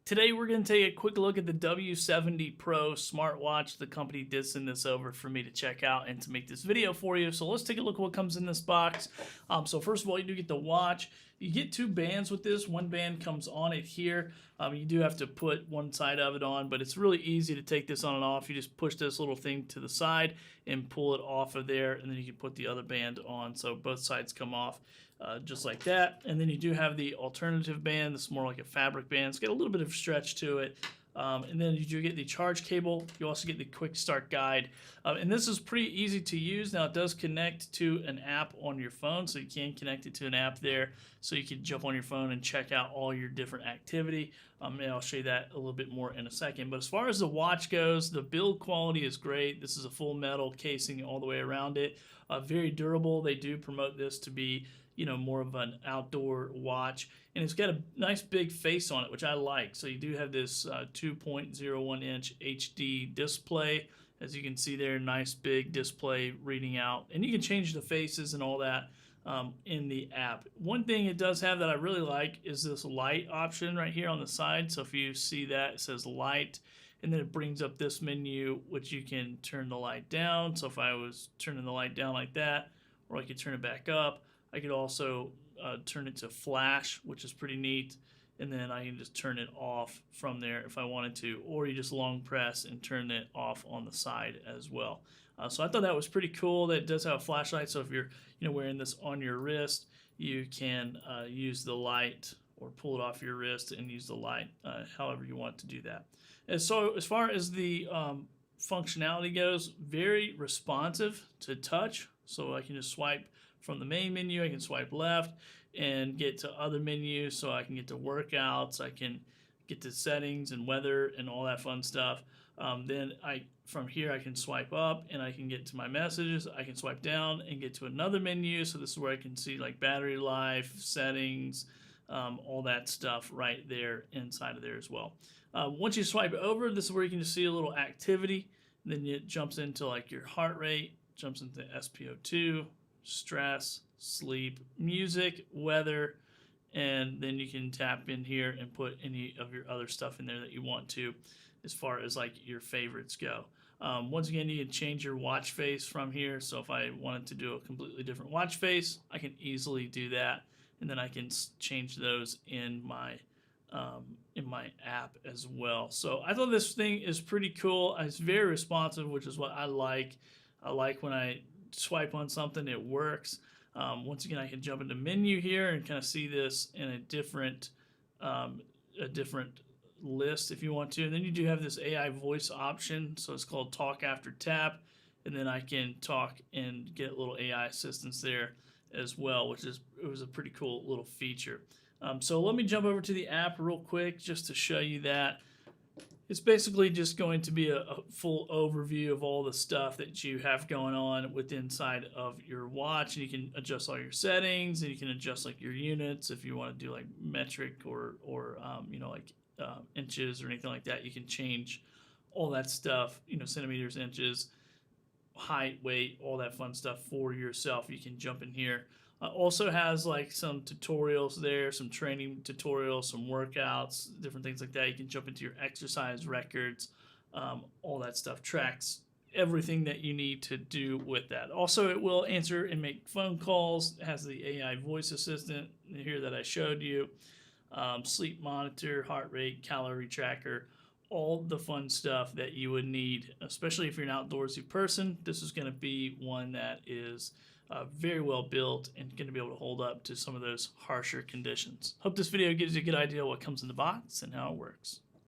Today we're going to take a quick look at the W70 Pro Smart Watch. The company did send this over for me to check out and to make this video for you. So let's take a look at what comes in this box. So first of all, you do get the watch. You get two bands with this. One band comes on it here. You do have to put one side of it on, but it's really easy to take this on and off. You just push this little thing to the side and pull it off of there, and then you can put the other band on. So both sides come off. Just like that. And then you do have the alternative band. This is more like a fabric band. It's got a little bit of stretch to it. And then you do get the charge cable. You also get the quick start guide. And this is pretty easy to use. Now it does connect to an app on your phone, so you can connect it to an app there. So you can jump on your phone and check out all your different activity. And I'll show you that a little bit more in a second. But as far as the watch goes, the build quality is great. This is a full metal casing all the way around it. Very durable. They do promote this to be more of an outdoor watch, and it's got a nice big face on it, which I like. So you do have this 2.01 inch HD display, as you can see there, nice big display reading out, and you can change the faces and all that in the app. One thing it does have that I really like is this light option right here on the side. So if you see that, it says light, and then it brings up this menu, which you can turn the light down. So if I was turning the light down like that, or I could turn it back up, I could also turn it to flash, which is pretty neat, and then I can just turn it off from there if I wanted to, or you just long press and turn it off on the side as well. So I thought that was pretty cool. That it does have a flashlight, so if you're wearing this on your wrist, you can use the light or pull it off your wrist and use the light however you want to do that. And so as far as the functionality goes, very responsive to touch, so I can just swipe from the main menu. I can swipe left and get to other menus, so I can get to workouts, I can get to settings and weather and all that fun stuff. Then from here I can swipe up and I can get to my messages. I can swipe down and get to another menu, so this is where I can see like battery life, settings, all that stuff right there inside of there as well. Once you swipe over, this is where you can just see a little activity, and then it jumps into like your heart rate, jumps into SpO2, stress, sleep, music, weather, and then you can tap in here and put any of your other stuff in there that you want to, as far as like your favorites go. Once again, you can change your watch face from here. So if I wanted to do a completely different watch face, I can easily do that, and then I can change those in my app as well. So I thought this thing is pretty cool. It's very responsive, which is what I like. I like when I swipe on something, it works. Once again, I can jump into menu here and kind of see this in a different list if you want to. And then you do have this AI voice option, so it's called talk after tap, and then I can talk and get little AI assistance there as well, which was a pretty cool little feature. So let me jump over to the app real quick just to show you that. It's basically just going to be a full overview of all the stuff that you have going on with inside of your watch, and you can adjust all your settings, and you can adjust like your units if you want to do like metric or inches or anything like that. You can change all that stuff, centimeters, inches, height, weight, all that fun stuff for yourself. You can jump in here. Also has like some tutorials there, some training tutorials, some workouts, different things like that. You can jump into your exercise records, all that stuff. Tracks everything that you need to do with that. Also, it will answer and make phone calls. It has the AI voice assistant here that I showed you. Sleep monitor, heart rate, calorie tracker, all the fun stuff that you would need, especially if you're an outdoorsy person. This is going to be one that is very well built and going to be able to hold up to some of those harsher conditions. Hope this video gives you a good idea of what comes in the box and how it works.